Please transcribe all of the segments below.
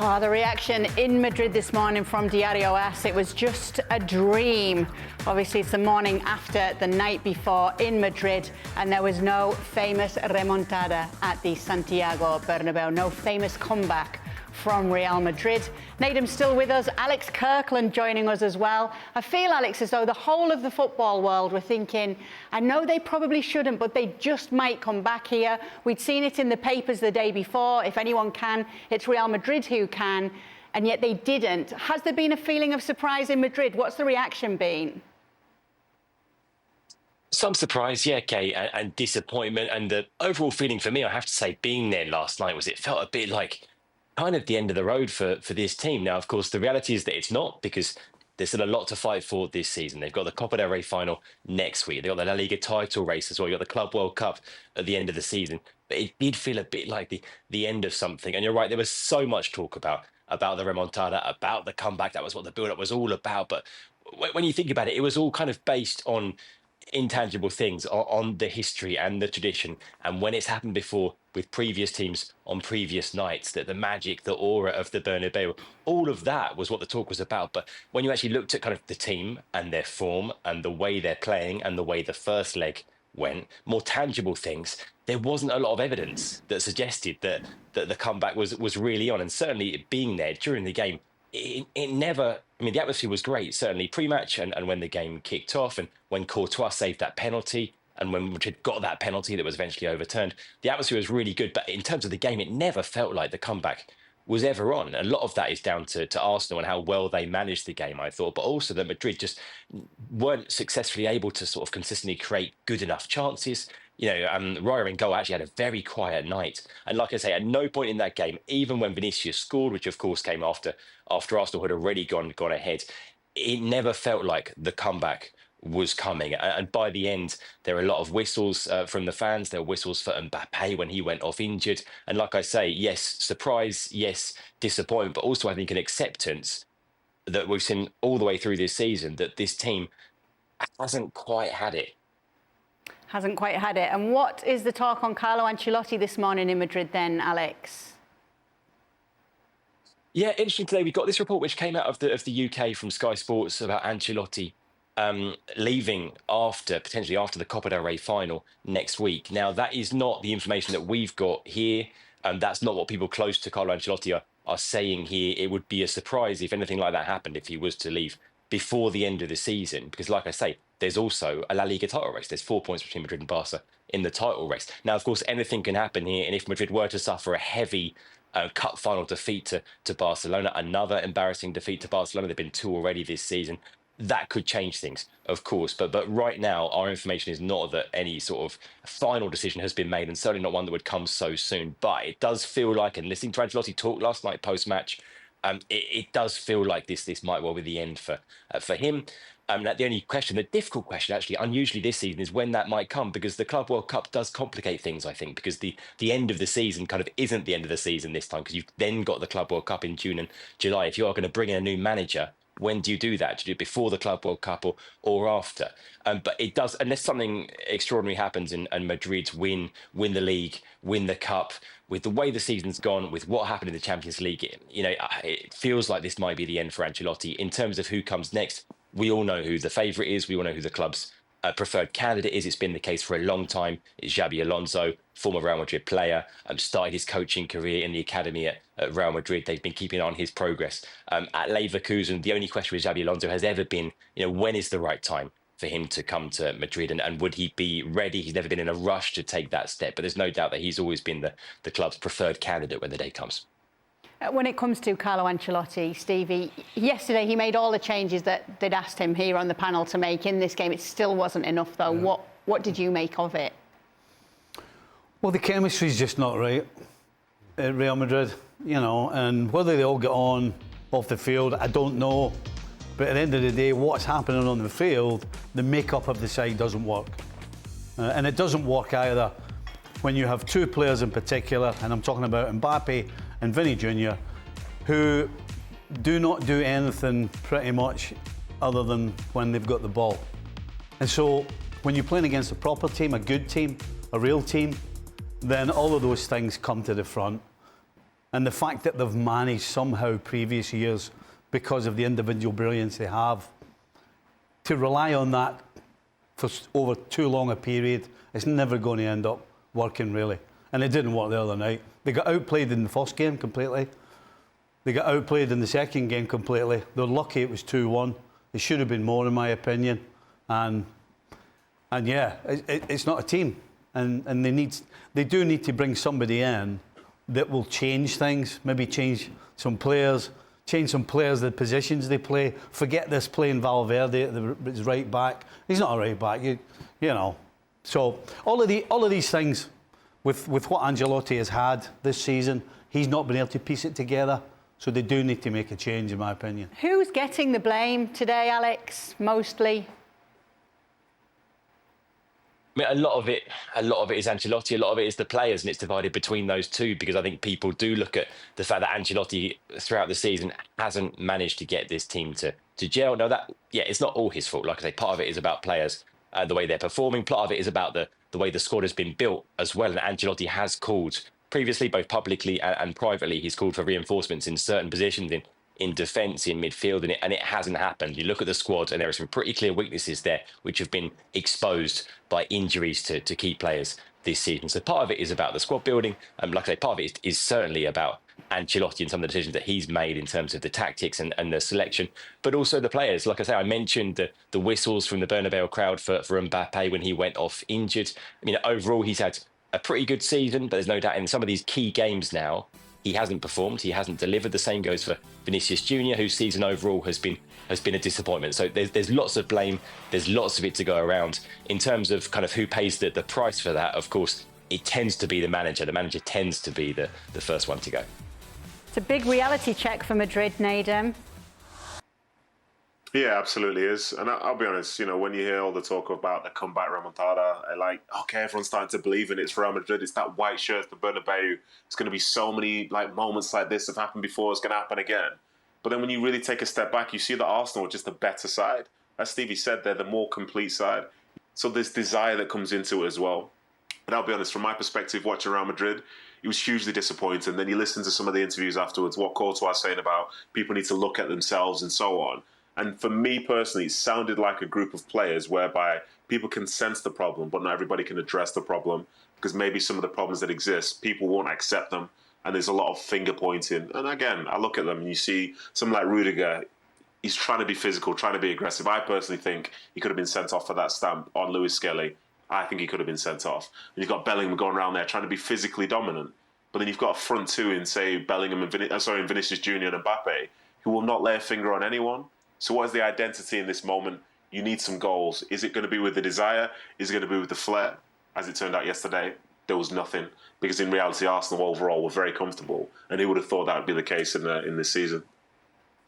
Oh, the reaction in Madrid this morning from Diario AS, it was just a dream. Obviously, it's the morning after the night before in Madrid, and there was no famous remontada at the Santiago Bernabeu, no famous comeback from Real Madrid. Nedim's still with us. Alex Kirkland joining us as well. I feel, Alex, as though the whole of the football world were thinking, I know they probably shouldn't, but they just might come back here. We'd seen it in the papers the day before. If anyone can, it's Real Madrid who can, and yet they didn't. Has there been a feeling of surprise in Madrid? What's the reaction been? Some surprise, yeah, Kate, and disappointment. And the overall feeling for me, I have to say, being there last night, was it felt a bit like kind of the end of the road for this team. Now, of course, the reality is that it's not, because there's still a lot to fight for this season. They've got the Copa del Rey final next week. They've got the La Liga title race as well. You've got the Club World Cup at the end of the season. But it did feel a bit like the end of something. And you're right, there was so much talk about the remontada, about the comeback. That was what the build-up was all about. But when you think about it, it was all kind of based on intangible things, on the history and the tradition, and when it's happened before with previous teams on previous nights, that the magic, the aura of the Bernabeu, all of that was what the talk was about. But when you actually looked at kind of the team and their form and the way they're playing and the way the first leg went, more tangible things, there wasn't a lot of evidence that suggested that the comeback was really on. And certainly being there during the game, it never, I mean, the atmosphere was great, certainly pre-match and when the game kicked off, and when Courtois saved that penalty, and when Madrid got that penalty that was eventually overturned, the atmosphere was really good. But in terms of the game, it never felt like the comeback was ever on. And a lot of that is down to Arsenal and how well they managed the game, I thought, but also that Madrid just weren't successfully able to sort of consistently create good enough chances. You know, Raya in goal actually had a very quiet night. And like I say, at no point in that game, even when Vinicius scored, which of course came after Arsenal had already gone ahead, it never felt like the comeback was coming. And by the end, there were a lot of whistles from the fans. There were whistles for Mbappe when he went off injured. And like I say, yes, surprise, yes, disappointment, but also I think an acceptance that we've seen all the way through this season that this team hasn't quite had it. Hasn't quite had it. And what is the talk on Carlo Ancelotti this morning in Madrid then, Alex? Yeah, interesting today. We got this report which came out of the UK from Sky Sports about Ancelotti leaving potentially after the Copa del Rey final next week. Now, that is not the information that we've got here. That's not what people close to Carlo Ancelotti are saying here. It would be a surprise if anything like that happened, if he was to leave before the end of the season, because like I say, there's also a La Liga title race. There's 4 points between Madrid and Barca in the title race. Now, of course, anything can happen here. And if Madrid were to suffer a heavy cup final defeat to Barcelona, another embarrassing defeat to Barcelona, there've been 2 already this season, that could change things, of course. But right now, our information is not that any sort of final decision has been made, and certainly not one that would come so soon. But it does feel like, and listening to Ancelotti talk last night post-match, it does feel like this might well be the end for him. The only question, the difficult question, actually, unusually this season, is when that might come, because the Club World Cup does complicate things, I think, because the end of the season kind of isn't the end of the season this time, because you've then got the Club World Cup in June and July. If you are going to bring in a new manager, when do you do that? Do you do it before the Club World Cup or after? But it does, unless something extraordinary happens and Madrid win the league, win the cup, with the way the season's gone, with what happened in the Champions League, it feels like this might be the end for Ancelotti. In terms of who comes next, we all know who the favourite is. We all know who the club's preferred candidate is. It's been the case for a long time. It's Xabi Alonso, former Real Madrid player, started his coaching career in the academy at Real Madrid. They've been keeping on his progress. At Leverkusen, the only question with Xabi Alonso has ever been, when is the right time for him to come to Madrid, and would he be ready? He's never been in a rush to take that step, but there's no doubt that he's always been the club's preferred candidate when the day comes. When it comes to Carlo Ancelotti, Stevie, yesterday he made all the changes that they'd asked him here on the panel to make in this game. It still wasn't enough, though. Yeah. What did you make of it? Well, the chemistry's just not right at Real Madrid, and whether they all get on off the field, I don't know. But at the end of the day, what's happening on the field, the makeup of the side doesn't work. And it doesn't work either when you have 2 players in particular, and I'm talking about Mbappe and Vinny Jr., who do not do anything pretty much other than when they've got the ball. And so when you're playing against a proper team, a good team, a real team, then all of those things come to the front. And the fact that they've managed somehow previous years, because of the individual brilliance they have, to rely on that for over too long a period, it's never going to end up working, really. And it didn't work the other night. They got outplayed in the first game completely. They got outplayed in the second game completely. They're lucky it was 2-1. It should have been more, in my opinion. And yeah, it's not a team. And they do need to bring somebody in that will change things, maybe change some players, the positions they play. Forget this playing Valverde as right back. He's not a right back, you know. So all of these things, with what Ancelotti has had this season, he's not been able to piece it together. So they do need to make a change, in my opinion. Who's getting the blame today, Alex, mostly? I mean, a lot of it is Ancelotti, a lot of it is the players, and it's divided between those two, because I think people do look at the fact that Ancelotti throughout the season hasn't managed to get this team to gel. Now it's not all his fault. Like I say, part of it is about players, the way they're performing. Part of it is about the way the squad has been built as well. And Ancelotti has called previously, both publicly and privately, he's called for reinforcements in certain positions in defence, in midfield, and it hasn't happened. You look at the squad, and there are some pretty clear weaknesses there, which have been exposed by injuries to key players this season. So part of it is about the squad building. Like I say, part of it is certainly about Ancelotti and some of the decisions that he's made in terms of the tactics and the selection, but also the players. Like I say, I mentioned the whistles from the Bernabeu crowd for Mbappe when he went off injured. I mean, overall, he's had a pretty good season, but there's no doubt in some of these key games now, he hasn't performed, he hasn't delivered. The same goes for Vinicius Junior, whose season overall has been a disappointment. So there's lots of blame, there's lots of it to go around. In terms of kind of who pays the price for that, of course, it tends to be the manager. The manager tends to be the first one to go. It's a big reality check for Madrid, Nadim. Yeah, absolutely is. And I'll be honest, when you hear all the talk about the comeback remontada, okay, everyone's starting to believe in it. It's Real Madrid. It's that white shirt, the Bernabeu. It's going to be so many moments like this have happened before. It's going to happen again. But then when you really take a step back, you see that Arsenal are just the better side. As Stevie said, they're the more complete side. So there's desire that comes into it as well. And I'll be honest, from my perspective, watching Real Madrid, it was hugely disappointing. Then you listen to some of the interviews afterwards, what Courtois was saying about people need to look at themselves and so on. And for me personally, it sounded like a group of players whereby people can sense the problem, but not everybody can address the problem, because maybe some of the problems that exist, people won't accept them. And there's a lot of finger pointing. And again, I look at them and you see someone like Rudiger, he's trying to be physical, trying to be aggressive. I personally think he could have been sent off for that stamp on Lewis Skelly. I think he could have been sent off. And you've got Bellingham going around there trying to be physically dominant. But then you've got a front two in, say, Bellingham and Vinicius Junior and Mbappe, who will not lay a finger on anyone. So what is the identity in this moment? You need some goals. Is it going to be with the desire? Is it going to be with the flair? As it turned out yesterday, there was nothing. Because in reality, Arsenal overall were very comfortable. And who would have thought that would be the case in this season?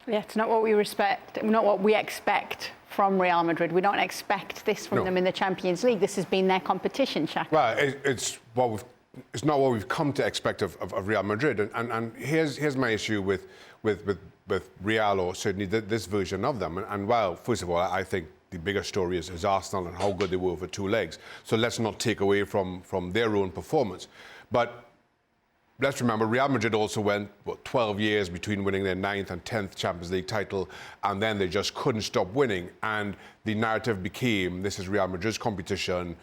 Yeah, it's not what we expect from Real Madrid. We don't expect this from them in the Champions League. This has been their competition, Shaq. Well, it's not what we've come to expect of Real Madrid. And here's my issue with Real, or certainly this version of them. And well, first of all, I think the bigger story is Arsenal and how good they were for two legs. So let's not take away from their own performance. But let's remember, Real Madrid also went 12 years between winning their 9th and 10th Champions League title, and then they just couldn't stop winning. And the narrative became, this is Real Madrid's competition.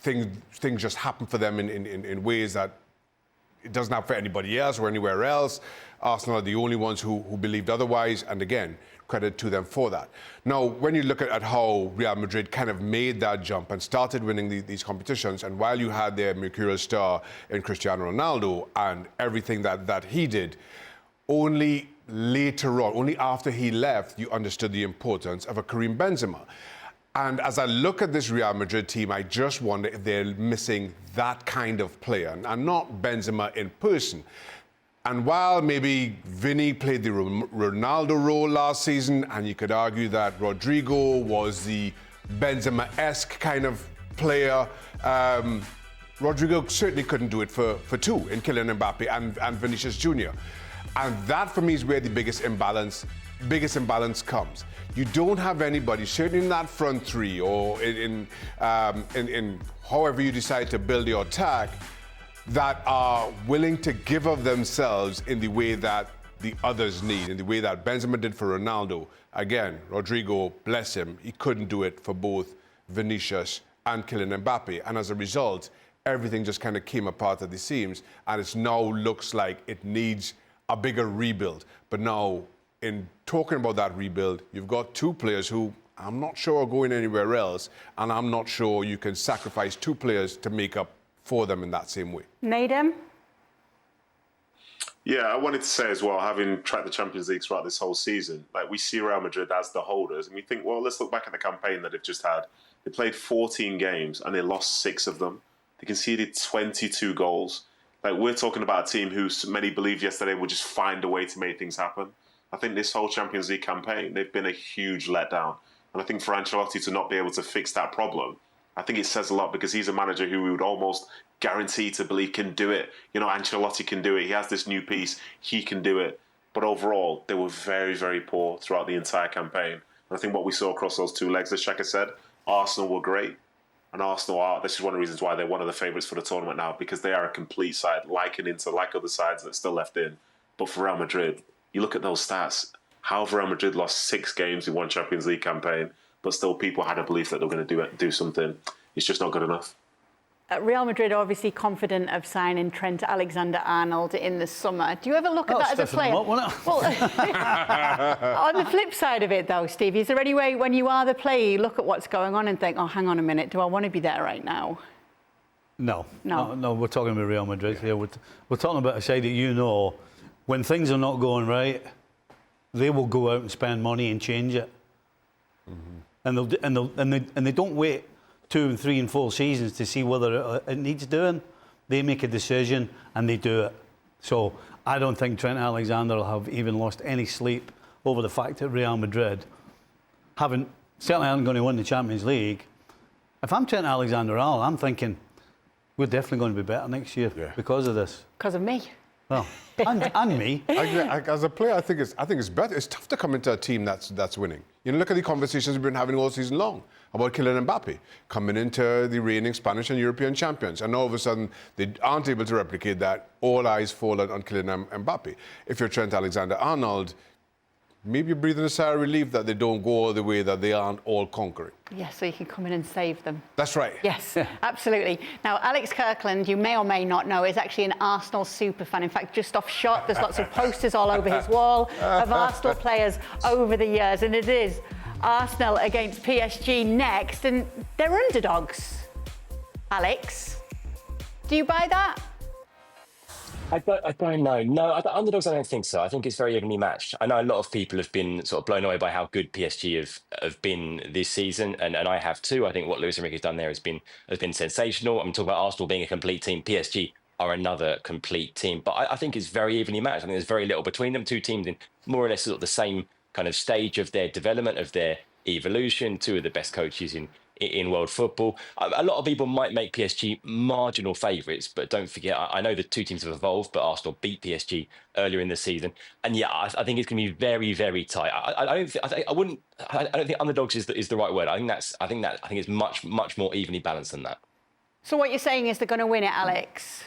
Things just happen for them in ways that it doesn't happen for anybody else or anywhere else. Arsenal are the only ones who believed otherwise, and again, credit to them for that. Now, when you look at how Real Madrid kind of made that jump and started winning these competitions, and while you had their mercurial star in Cristiano Ronaldo and everything that he did, only later on, only after he left, you understood the importance of a Karim Benzema. And as I look at this Real Madrid team, I just wonder if they're missing that kind of player, and not Benzema in person. And while maybe Vinny played the Ronaldo role last season, and you could argue that Rodrigo was the Benzema-esque kind of player, Rodrigo certainly couldn't do it for two in Kylian Mbappe and Vinicius Junior. And that, for me, is where the biggest imbalance comes. You don't have anybody, certainly in that front three or in however you decide to build your attack, that are willing to give of themselves in the way that the others need, in the way that Benzema did for Ronaldo. Again, Rodrigo, bless him, he couldn't do it for both Vinicius and Kylian Mbappe. And as a result, everything just kind of came apart at the seams, and it now looks like it needs a bigger rebuild. But now, in talking about that rebuild, you've got two players who I'm not sure are going anywhere else, and I'm not sure you can sacrifice two players to make up for them in that same way. Nadem? Yeah, I wanted to say as well, having tracked the Champions League throughout this whole season, like we see Real Madrid as the holders, and we think, well, let's look back at the campaign that they've just had. They played 14 games and they lost 6 of them. They conceded 22 goals. Like, we're talking about a team who many believed yesterday would just find a way to make things happen. I think this whole Champions League campaign, they've been a huge letdown. And I think for Ancelotti to not be able to fix that problem, I think it says a lot, because he's a manager who we would almost guarantee to believe can do it. You know, Ancelotti can do it. He has this new piece. He can do it. But overall, they were very, very poor throughout the entire campaign. And I think what we saw across those 2 legs, as Shaka said, Arsenal were great. And Arsenal are, this is one of the reasons why they're one of the favourites for the tournament now, because they are a complete side, like an Inter, like other sides that are still left in. But for Real Madrid, you look at those stats. How have Real Madrid lost 6 games in one Champions League campaign, but still people had a belief that they were going to do something? It's just not good enough. Real Madrid are obviously confident of signing Trent Alexander-Arnold in the summer. Do you ever look at that as a player? Well, on the flip side of it, though, Steve, is there any way when you are the player, you look at what's going on and think, oh, hang on a minute, do I want to be there right now? No, we're talking about Real Madrid here. We're talking about a side that, you know, when things are not going right, they will go out and spend money and change it. Mm-hmm. And they don't wait 2 and 3 and 4 seasons to see whether it needs doing. They make a decision and they do it. So I don't think Trent Alexander will have even lost any sleep over the fact that Real Madrid certainly aren't going to win the Champions League. If I'm Trent Alexander-Arnold, I'm thinking we're definitely going to be better next year because of this. Because of me. Well, and me. As a player, I think it's better. It's tough to come into a team that's winning. You know, look at the conversations we've been having all season long about Kylian Mbappe coming into the reigning Spanish and European champions, and all of a sudden they aren't able to replicate that. All eyes fall on Kylian Mbappe. If you're Trent Alexander-Arnold, maybe you're breathing a sigh of relief that they don't go all the way, that they aren't all conquering. Yes, so you can come in and save them. That's right. Yes, absolutely. Now, Alex Kirkland, you may or may not know, is actually an Arsenal superfan. In fact, just off shot, there's lots of posters all over his wall of Arsenal players over the years, and it is Arsenal against PSG next, and they're underdogs. Alex, do you buy that? I don't know. No, underdogs, I don't think so. I think it's very evenly matched. I know a lot of people have been sort of blown away by how good PSG have been this season, and I have too. I think what Luis Enrique has done there has been sensational. I'm talking about Arsenal being a complete team. PSG are another complete team. But I think it's very evenly matched. I think there's very little between them. 2 teams in more or less sort of the same kind of stage of their development, of their evolution. 2 of the best coaches in world football. A lot of people might make PSG marginal favourites, but don't forget, I know the 2 teams have evolved, but Arsenal beat PSG earlier in the season, and I think it's going to be very, very tight. I don't think underdogs is the right word. I think it's much more evenly balanced than that. So what you're saying is they're going to win it, Alex?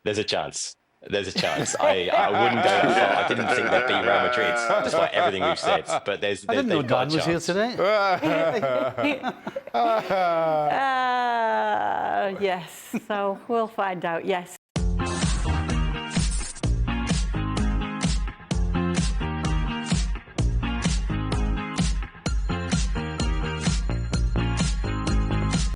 There's a chance. There's a chance. I wouldn't go that far. I didn't think they'd beat Real Madrid, despite everything we've said. But there's I didn't know got Dad was here today. Yes, so we'll find out, yes.